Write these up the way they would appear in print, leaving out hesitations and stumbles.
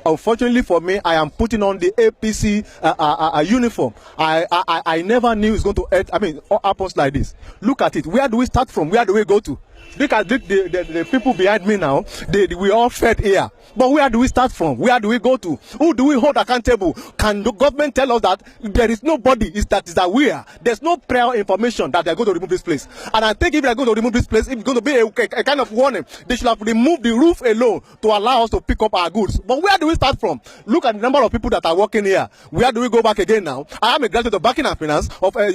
Unfortunately for me, I am putting on the APC uniform. I never knew it's going to end. I mean, all happens like this. Look at it. Where do we start from? Where do we go to? Look at the people behind me now. We all fed here. But where do we start from? Where do we go to? Who do we hold accountable? Can the government tell us that there is nobody that is aware? There's no prior information that they're going to remove this place. And I think if they're going to remove this place, it's going to be a kind of warning. They should have removed the roof alone to allow us to pick up our goods. But where do we start from? Look at the number of people that are working here. Where do we go back again now? I am a graduate of banking and finance. I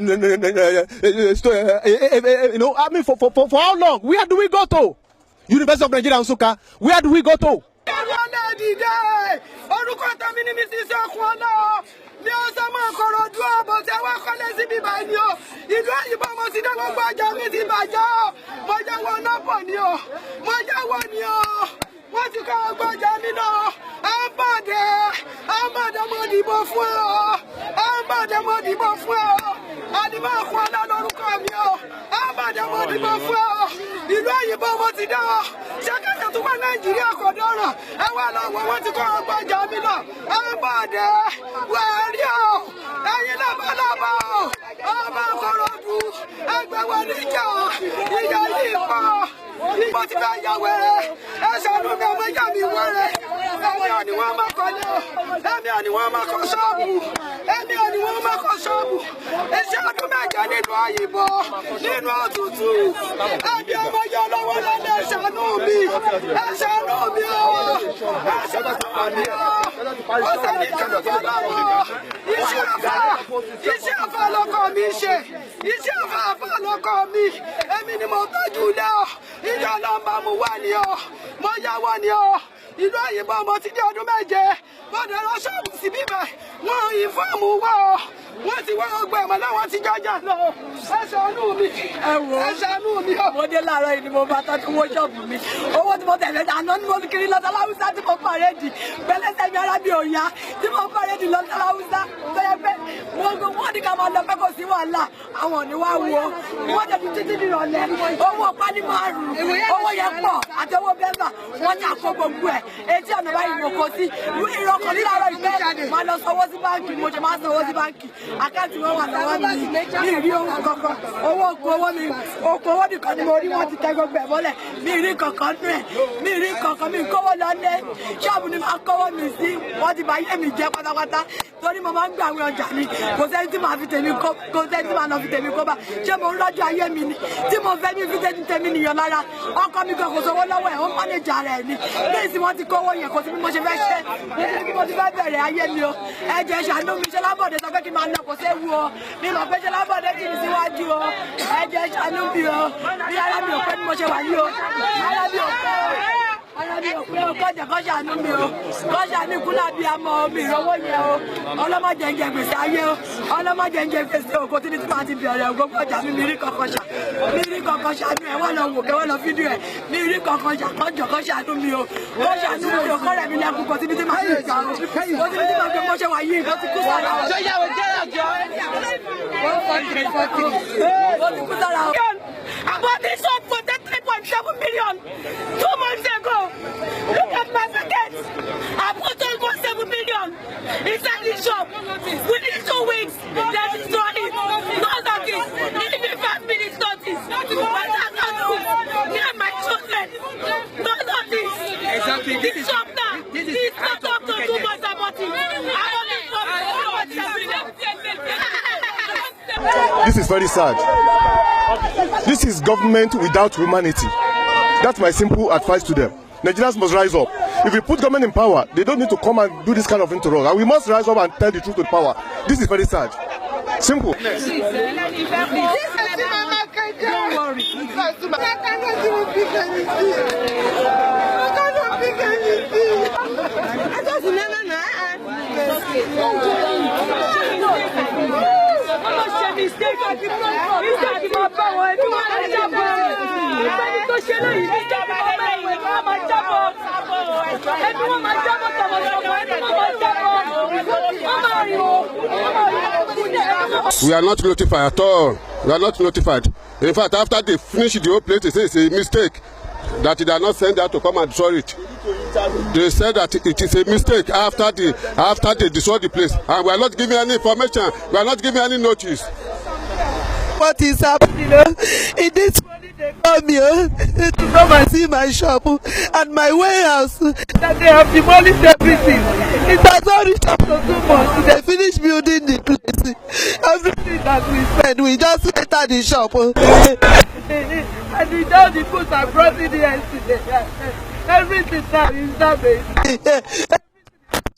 mean, for how long? Where do we go to? University of Nigeria and Nsukka. Where do we go to? What you call Bajamino? I'm bad, money before. I'm bad, money before. Anima Juana no Camio. I'm bad, money before. You know you bought it down. Shaka to Nigeria Cordona. I want to call Bajamino. I'm bad, where you? And you never know. I'm a Corodu. I'm a Wanika. But Yahweh, as I look at my young word, any woman any woman can Sabo, any woman can Sabo, and shall come back and it was you know to do. And you are my yellow one, and I shall know me, I shall know me, I shall know me. You shall follow commission, you shall follow commission, a minimum to do now. Ìjọ nọ́mbà mú wá ní ọ, mo yá wá ní ọ, ìlú òyìnbó mo ti dé ọdún méje, mo dẹ̀rọ ṣọ́ọ̀bù sí bíbẹ̀, wọ́n yí fọ́ọ̀mù wá ọ, wọ́n ti wá ọgbẹ́ ẹ̀mọ́ láwọn ti jọjà lọ, ẹ ṣàánú mi, ẹ ṣàánú mi ọ. Mo dé láàárọ̀ yìí ni mo bá tọ́jú owó ṣọ́ọ̀bù mi, owó tí mo tẹ̀lé dáná ni mo fi kiri lọ́tọ́ láwùsá tí mo pàrẹ́dì, pẹ̀lẹ́sẹ̀ mi ara mi ò yá, tí mo pàrẹ́dì lọ́tọ́ láwùsá, tó yẹ pé wọ́n ní ká máa lọ pé kò sí wàhálà, àwọn ò ní wá wo, wọ́n jẹ́ títí nírọ̀lẹ́, owó pálí márùn-ún. Owó yẹn pọ̀ àti owó bẹ́ẹ̀mà wọ́n ní àkó gbogbo ẹ̀ etí ọ̀nà báyìí mo kó sí ìrọ̀kàn nílò àárọ̀ ìgbẹ́ máa lọ sanwó sí báńkì mo ṣe máa sanwó sí báńkì àkáǹtì wọn wà lọ́wọ́ mi ní ìrí owó kankan owó okòwò mi okòwò nìkan ni mo rí wọn ti tẹ gbogbo ẹ̀ mọ́lẹ̀ mi rí kankan nú ẹ̀ mi rí kankan mi kówó lọ ní ṣọ́ọ̀bù ni máa kówó mi sí wọ́n ti bà yé mi jẹ́ pátápátá torí mo máa ń gbé àwọn ọjà mi kò sẹ́ni tí màá fi tèmi kó kò sẹ́ni tí màá lọ fi tèmi kó bá ṣé mo ń rọ́jò ayé mi ni tí mo fẹ́ mi fi tèmi nìyàn lára ọkọ mi kan kò sówó lọ́wọ́ ẹ̀ ó mánéjà rẹ̀ ni léèsì wọ́n ti kówó yẹn kò sí bí mo ṣe fẹ́ ṣe nítorí bí mo ti fẹ́ bẹ̀rẹ̀ ayé mi o ẹ jẹ́ ṣàánú mi ṣe lábọ̀dé sọ pé kí n máa lọ kò séwu o mi mọ̀ pé ṣe lábọ̀dé kì í síwájú o ẹ jẹ́ ṣàánú mi o bí ara mi ò pé bí mo ṣe wà yìí o ara mi ò pé o kọjá ṣàánú mi o kọjá mi kúlà bí amọ mi ìrọwọ́ yẹn o ọlọ́mọdé ń jẹ gbèsè ayé o ọlọ́mọdé ń jẹ gbèsè o kò tí ní tí máa ti bẹ̀rẹ̀ o gbogbo ọjà mi rí kankan ṣàánú ẹ wọ́n lọ wò kẹ́ wọ́n lọ fídíò ẹ̀ mi rí kankan ṣàánú mi o kọ́ ṣàánú mi o kọ́ rẹ̀ mi lẹ́kùn kò tí ní tí máa ti gbà o kò tí ní tí máa gbé mo ṣe wà yìí kò tí kú sára o. Kò tí kú sára o. I bought this shop for 3.7 million 2 months ago. Look at my packet. I bought almost 7 million inside this shop. Within 2 weeks, they destroyed it. No notice. Even 5 minutes notice. My account This is very sad. This is government without humanity. That's my simple advice to them. Nigerians must rise up. If we put government in power, they don't need to come and do this kind of thing to us. And we must rise up and tell the truth to the power. This is very sad. Simple. Don't worry. We are not notified at all. We are not notified. In fact, after they finish the whole place, they say it's a mistake that they are not sent out to come and destroy it. They said that it is a mistake after they destroy the place, and we are not giving any information. We are not giving any notice. What is happening? In this morning they call me to come and see my shop and my warehouse that they have demolished everything. It has not reached up to 2 months. They finished building the place. Everything that we spend, we just enter the shop. And without the goods I brought in yesterday, everything now is damaged.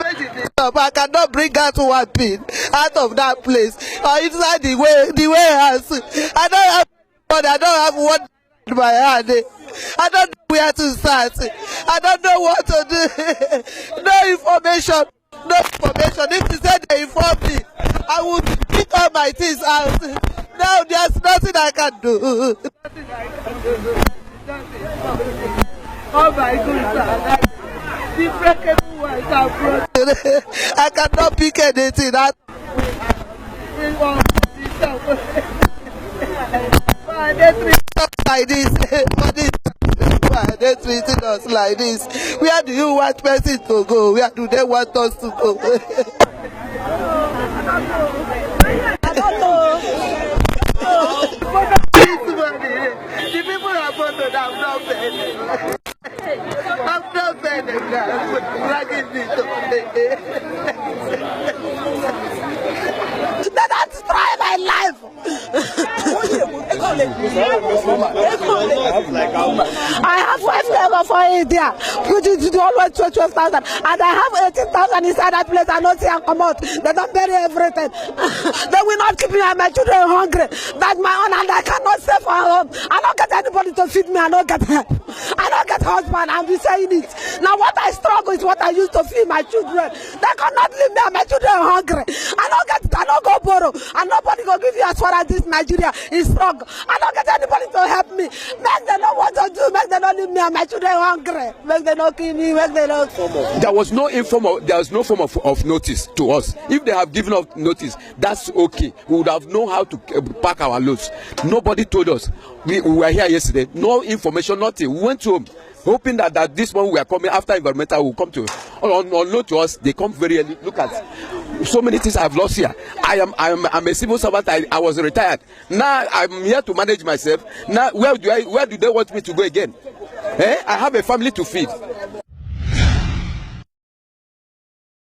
I cannot bring out 1 pin out of that place or inside the warehouse. I don't have money. I don't have one in my hand. I don't know where to start. I don't know what to do. No information. No information. If you said they inform me, I would pick all my things out. Now there's nothing I can do. Nothing I can do. Oh my goodness. I cannot pick anything. Like this. They're treating us like this. Where do you want person to go? Where do they want us to go? I don't know. The people are voted have not paid. I'm not saying that. That's try my life. I have 5 level for India, which is always 12,000, and I have 18,000 inside that place. I don't see and come out. They don't bury everything. They will not keep me and my children hungry. That's my own, and I cannot stay for home. I don't get anybody to feed me. I don't get help. I don't get husband. I'm be saying it. Now what I struggle is what I used to feed my children. They cannot leave me and my children hungry. I don't get it. I don't go borrow. And nobody go give you as far as this Nigeria is strong. I don't get anybody to help me. Make them know what to do. Make them not leave me and my children hungry. Make them not kill me. Make them not. There was no form of notice to us. If they have given us notice, that's okay. We would have known how to pack our loads. Nobody told us. We were here yesterday. No information, nothing. We went home, hoping that this one we are coming after environmental will come to unload to us. They come very early. Look at so many things I've lost here. I'm a civil servant. I was retired. Now I'm here to manage myself. Now where do they want me to go again? I have a family to feed.